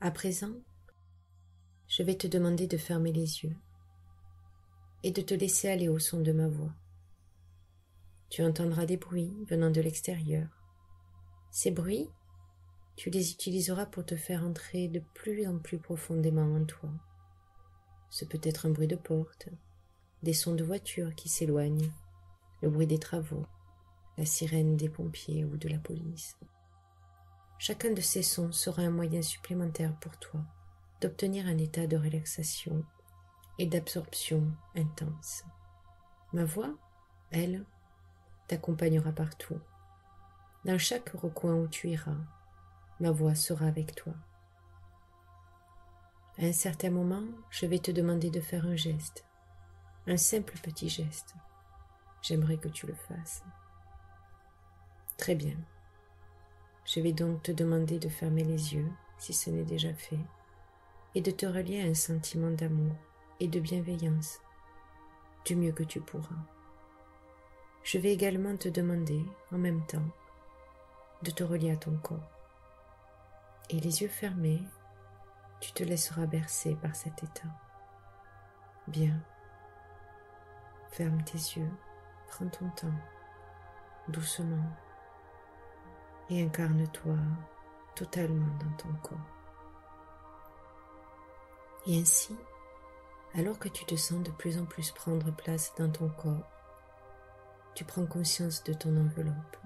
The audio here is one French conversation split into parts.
À présent, je vais te demander de fermer les yeux et de te laisser aller au son de ma voix. Tu entendras des bruits venant de l'extérieur. Ces bruits, tu les utiliseras pour te faire entrer de plus en plus profondément en toi. Ce peut être un bruit de porte, des sons de voitures qui s'éloignent, le bruit des travaux, la sirène des pompiers ou de la police. Chacun de ces sons sera un moyen supplémentaire pour toi d'obtenir un état de relaxation et d'absorption intense. Ma voix, elle, t'accompagnera partout. Dans chaque recoin où tu iras, ma voix sera avec toi. À un certain moment, je vais te demander de faire un geste, un simple petit geste. J'aimerais que tu le fasses. Très bien. Je vais donc te demander de fermer les yeux, si ce n'est déjà fait, et de te relier à un sentiment d'amour et de bienveillance, du mieux que tu pourras. Je vais également te demander, en même temps, de te relier à ton corps. Et les yeux fermés, tu te laisseras bercer par cet état. Bien. Ferme tes yeux, prends ton temps, doucement, et incarne-toi totalement dans ton corps. Et ainsi, alors que tu te sens de plus en plus prendre place dans ton corps, tu prends conscience de ton enveloppe.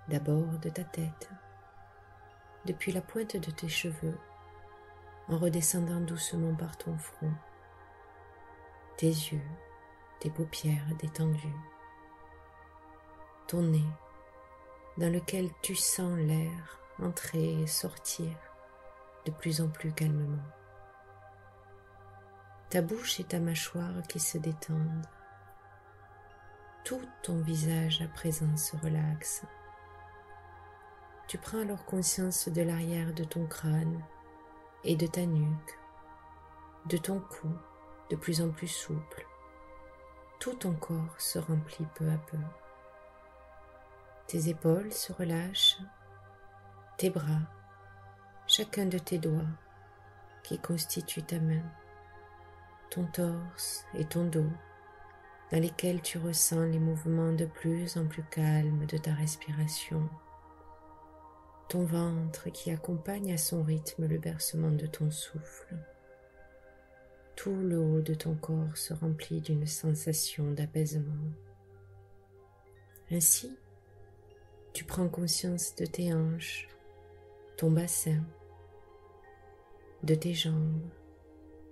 D'abord de ta tête, depuis la pointe de tes cheveux, en redescendant doucement par ton front, tes yeux, tes paupières détendues, ton nez, dans lequel tu sens l'air entrer et sortir de plus en plus calmement. Ta bouche et ta mâchoire qui se détendent. Tout ton visage à présent se relaxe. Tu prends alors conscience de l'arrière de ton crâne et de ta nuque, de ton cou de plus en plus souple. Tout ton corps se remplit peu à peu. Tes épaules se relâchent, tes bras, chacun de tes doigts qui constituent ta main, ton torse et ton dos, dans lesquels tu ressens les mouvements de plus en plus calmes de ta respiration, ton ventre qui accompagne à son rythme le bercement de ton souffle. Tout le haut de ton corps se remplit d'une sensation d'apaisement. Ainsi, tu prends conscience de tes hanches, ton bassin, de tes jambes,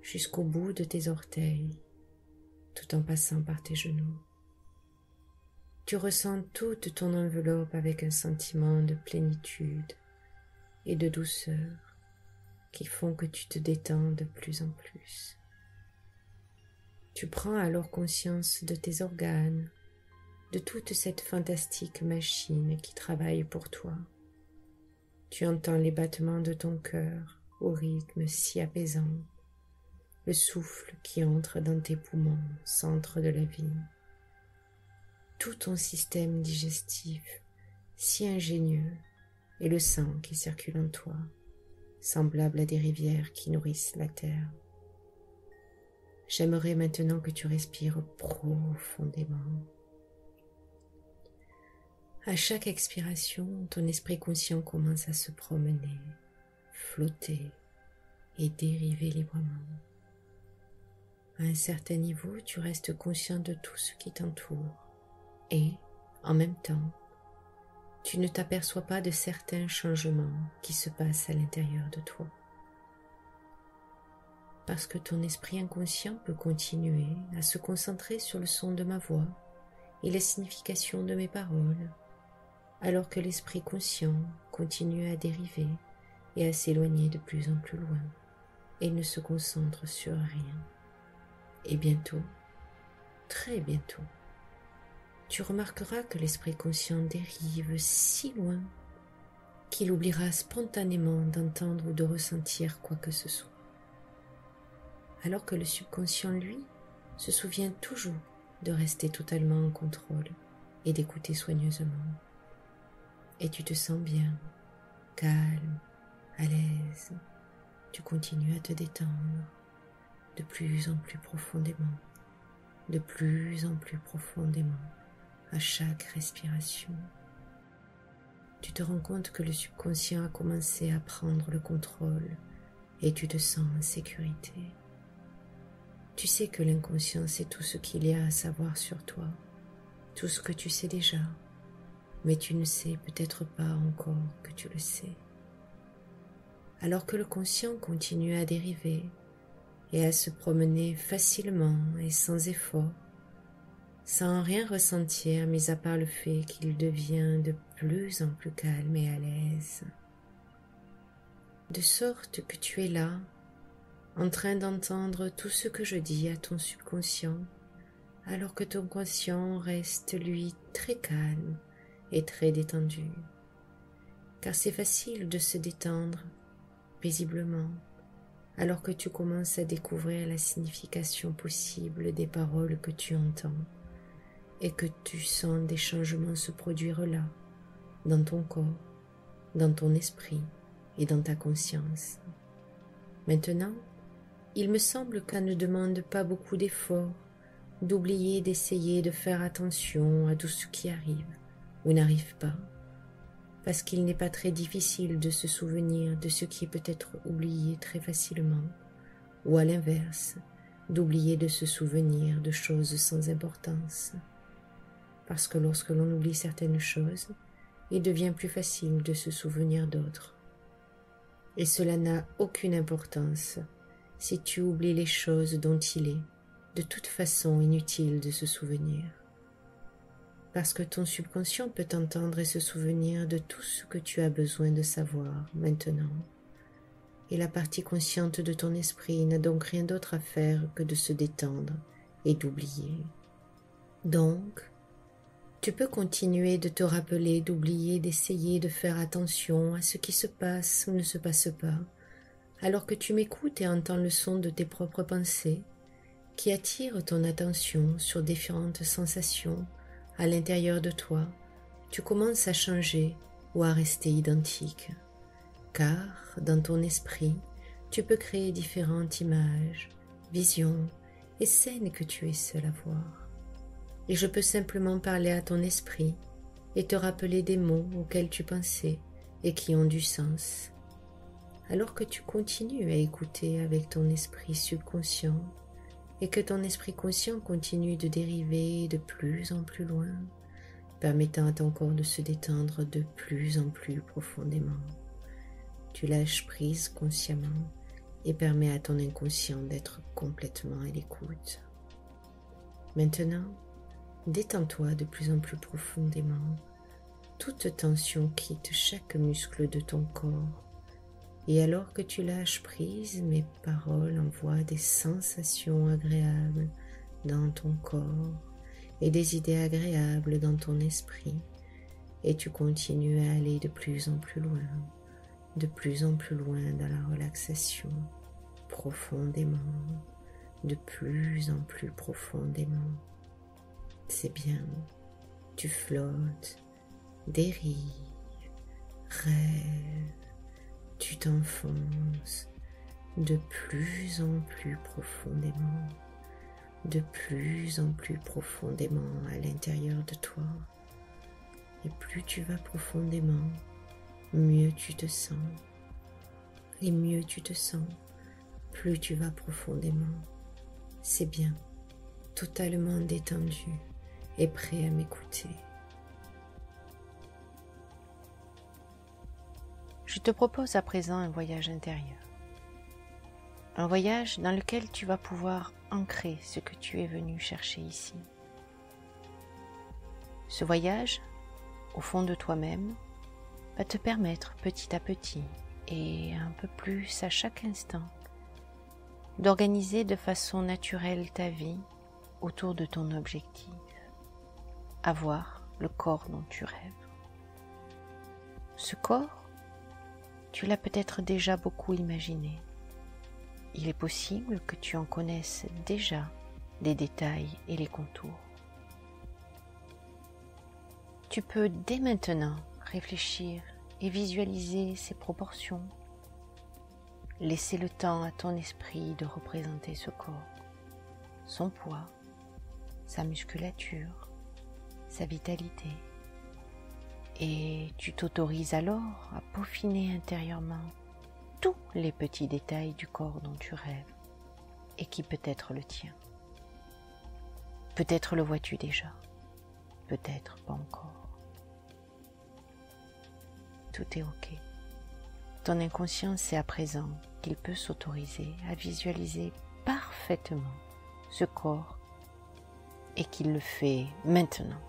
jusqu'au bout de tes orteils, tout en passant par tes genoux. Tu ressens toute ton enveloppe avec un sentiment de plénitude et de douceur qui font que tu te détends de plus en plus. Tu prends alors conscience de tes organes, de toute cette fantastique machine qui travaille pour toi. Tu entends les battements de ton cœur au rythme si apaisant, le souffle qui entre dans tes poumons, centre de la vie. Tout ton système digestif si ingénieux et le sang qui circule en toi, semblable à des rivières qui nourrissent la terre. J'aimerais maintenant que tu respires profondément. À chaque expiration, ton esprit conscient commence à se promener, flotter et dériver librement. À un certain niveau, tu restes conscient de tout ce qui t'entoure et, en même temps, tu ne t'aperçois pas de certains changements qui se passent à l'intérieur de toi. Parce que ton esprit inconscient peut continuer à se concentrer sur le son de ma voix et la signification de mes paroles, alors que l'esprit conscient continue à dériver et à s'éloigner de plus en plus loin et ne se concentre sur rien. Et bientôt, très bientôt, tu remarqueras que l'esprit conscient dérive si loin qu'il oubliera spontanément d'entendre ou de ressentir quoi que ce soit. Alors que le subconscient, lui, se souvient toujours de rester totalement en contrôle et d'écouter soigneusement. Et tu te sens bien, calme, à l'aise. Tu continues à te détendre de plus en plus profondément, de plus en plus profondément à chaque respiration. Tu te rends compte que le subconscient a commencé à prendre le contrôle et tu te sens en sécurité. Tu sais que l'inconscient c'est tout ce qu'il y a à savoir sur toi, tout ce que tu sais déjà, mais tu ne sais peut-être pas encore que tu le sais. Alors que le conscient continue à dériver et à se promener facilement et sans effort, sans rien ressentir mis à part le fait qu'il devient de plus en plus calme et à l'aise. De sorte que tu es là, en train d'entendre tout ce que je dis à ton subconscient, alors que ton conscient reste, lui, très calme et très détendu. Car c'est facile de se détendre paisiblement, alors que tu commences à découvrir la signification possible des paroles que tu entends et que tu sens des changements se produire là, dans ton corps, dans ton esprit et dans ta conscience. Maintenant, il me semble qu'elle ne demande pas beaucoup d'efforts d'oublier d'essayer de faire attention à tout ce qui arrive ou n'arrive pas, parce qu'il n'est pas très difficile de se souvenir de ce qui peut être oublié très facilement, ou à l'inverse, d'oublier de se souvenir de choses sans importance. Parce que lorsque l'on oublie certaines choses, il devient plus facile de se souvenir d'autres. Et cela n'a aucune importance si tu oublies les choses dont il est, de toute façon inutile de se souvenir. Parce que ton subconscient peut entendre et se souvenir de tout ce que tu as besoin de savoir maintenant. Et la partie consciente de ton esprit n'a donc rien d'autre à faire que de se détendre et d'oublier. Donc, tu peux continuer de te rappeler d'oublier d'essayer de faire attention à ce qui se passe ou ne se passe pas, alors que tu m'écoutes et entends le son de tes propres pensées qui attirent ton attention sur différentes sensations à l'intérieur de toi. Tu commences à changer ou à rester identique, car dans ton esprit, tu peux créer différentes images, visions et scènes que tu es seul à voir. Et je peux simplement parler à ton esprit et te rappeler des mots auxquels tu pensais et qui ont du sens. Alors que tu continues à écouter avec ton esprit subconscient et que ton esprit conscient continue de dériver de plus en plus loin, permettant à ton corps de se détendre de plus en plus profondément. Tu lâches prise consciemment et permets à ton inconscient d'être complètement à l'écoute. Maintenant, détends-toi de plus en plus profondément. Toute tension quitte chaque muscle de ton corps. Et alors que tu lâches prise, mes paroles envoient des sensations agréables dans ton corps et des idées agréables dans ton esprit. Et tu continues à aller de plus en plus loin dans la relaxation, profondément, de plus en plus profondément. C'est bien, tu flottes, dérives, rêves, tu t'enfonces de plus en plus profondément à l'intérieur de toi. Et plus tu vas profondément, mieux tu te sens. Et mieux tu te sens, plus tu vas profondément. C'est bien, totalement détendu et prêt à m'écouter. Je te propose à présent un voyage intérieur. Un voyage dans lequel tu vas pouvoir ancrer ce que tu es venu chercher ici. Ce voyage, au fond de toi-même, va te permettre petit à petit et un peu plus à chaque instant d'organiser de façon naturelle ta vie autour de ton objectif, avoir le corps dont tu rêves. Ce corps, tu l'as peut-être déjà beaucoup imaginé. Il est possible que tu en connaisses déjà les détails et les contours. Tu peux dès maintenant réfléchir et visualiser ses proportions, laisser le temps à ton esprit de représenter ce corps, son poids, sa musculature, sa vitalité. Et tu t'autorises alors à peaufiner intérieurement tous les petits détails du corps dont tu rêves et qui peut être le tien. Peut-être le vois-tu déjà, peut-être pas encore. Tout est ok. Ton inconscient sait à présent qu'il peut s'autoriser à visualiser parfaitement ce corps et qu'il le fait maintenant.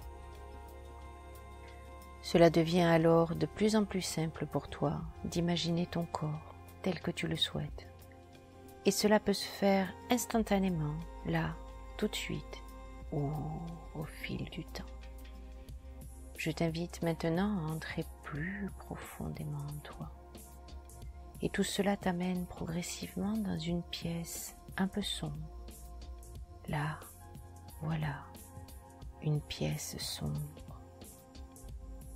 Cela devient alors de plus en plus simple pour toi d'imaginer ton corps tel que tu le souhaites. Et cela peut se faire instantanément, là, tout de suite, ou au fil du temps. Je t'invite maintenant à entrer plus profondément en toi. Et tout cela t'amène progressivement dans une pièce un peu sombre. Là, voilà, une pièce sombre,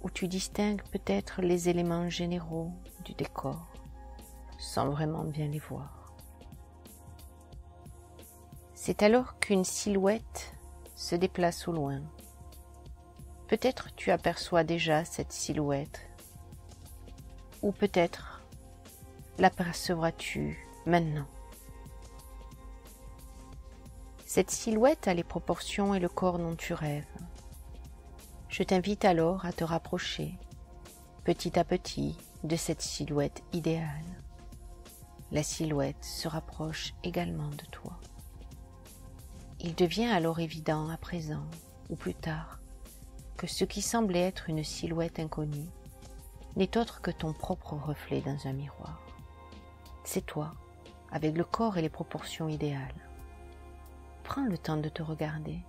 où tu distingues peut-être les éléments généraux du décor, sans vraiment bien les voir. C'est alors qu'une silhouette se déplace au loin. Peut-être tu aperçois déjà cette silhouette, ou peut-être l'apercevras-tu maintenant. Cette silhouette a les proportions et le corps dont tu rêves. Je t'invite alors à te rapprocher, petit à petit, de cette silhouette idéale. La silhouette se rapproche également de toi. Il devient alors évident à présent, ou plus tard, que ce qui semblait être une silhouette inconnue n'est autre que ton propre reflet dans un miroir. C'est toi, avec le corps et les proportions idéales. Prends le temps de te regarder,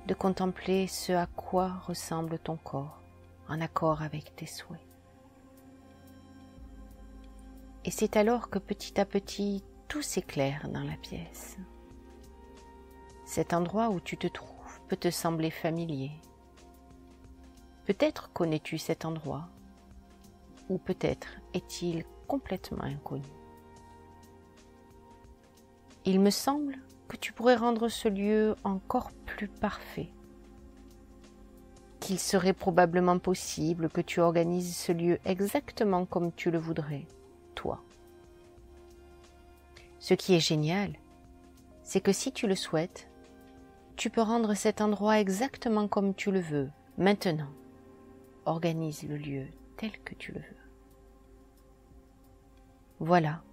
de contempler ce à quoi ressemble ton corps, en accord avec tes souhaits. Et c'est alors que petit à petit, tout s'éclaire dans la pièce. Cet endroit où tu te trouves peut te sembler familier. Peut-être connais-tu cet endroit, ou peut-être est-il complètement inconnu. Il me semble que tu pourrais rendre ce lieu encore plus parfait, qu'il serait probablement possible que tu organises ce lieu exactement comme tu le voudrais, toi. Ce qui est génial, c'est que si tu le souhaites, tu peux rendre cet endroit exactement comme tu le veux, maintenant. Organise le lieu tel que tu le veux. Voilà,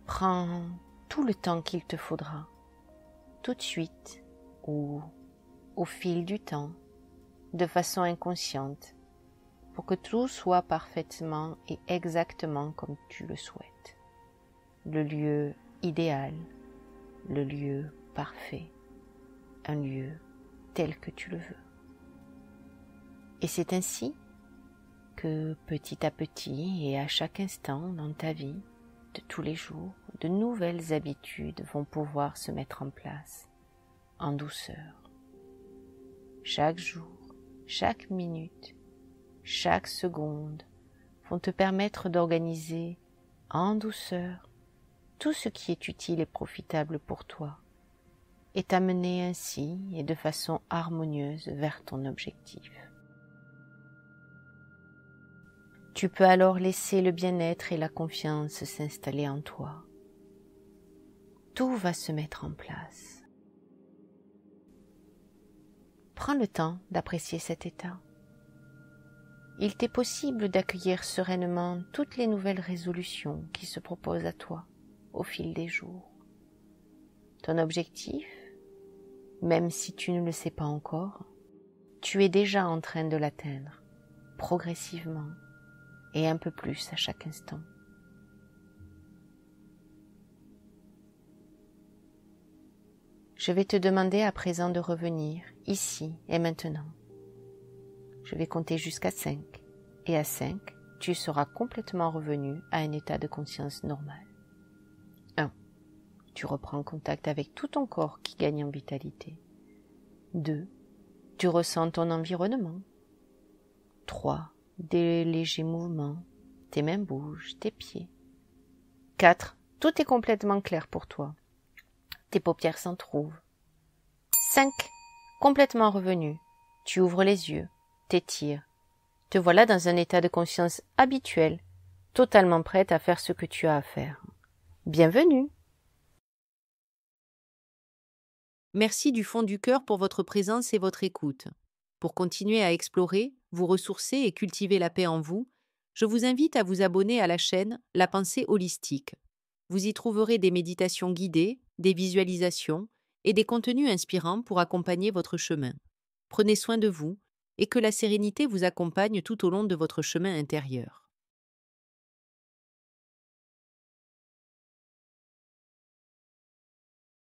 prends tout le temps qu'il te faudra, tout de suite ou au fil du temps, de façon inconsciente, pour que tout soit parfaitement et exactement comme tu le souhaites. Le lieu idéal, le lieu parfait, un lieu tel que tu le veux. Et c'est ainsi que petit à petit et à chaque instant dans ta vie, de tous les jours, de nouvelles habitudes vont pouvoir se mettre en place, en douceur. Chaque jour, chaque minute, chaque seconde vont te permettre d'organiser en douceur tout ce qui est utile et profitable pour toi et t'amener ainsi et de façon harmonieuse vers ton objectif. Tu peux alors laisser le bien-être et la confiance s'installer en toi. Tout va se mettre en place. Prends le temps d'apprécier cet état. Il t'est possible d'accueillir sereinement toutes les nouvelles résolutions qui se proposent à toi au fil des jours. Ton objectif, même si tu ne le sais pas encore, tu es déjà en train de l'atteindre, progressivement, et un peu plus à chaque instant. Je vais te demander à présent de revenir ici et maintenant. Je vais compter jusqu'à 5 et à 5, tu seras complètement revenu à un état de conscience normal. 1. Tu reprends contact avec tout ton corps qui gagne en vitalité. 2. Tu ressens ton environnement. 3. Des légers mouvements, tes mains bougent, tes pieds. 4. Tout est complètement clair pour toi. Tes paupières s'entrouvent. 5. Complètement revenu. Tu ouvres les yeux, t'étires. Te voilà dans un état de conscience habituel, totalement prête à faire ce que tu as à faire. Bienvenue! Merci du fond du cœur pour votre présence et votre écoute. Pour continuer à explorer, vous ressourcer et cultiver la paix en vous, je vous invite à vous abonner à la chaîne La Pensée Holistique. Vous y trouverez des méditations guidées, des visualisations et des contenus inspirants pour accompagner votre chemin. Prenez soin de vous et que la sérénité vous accompagne tout au long de votre chemin intérieur.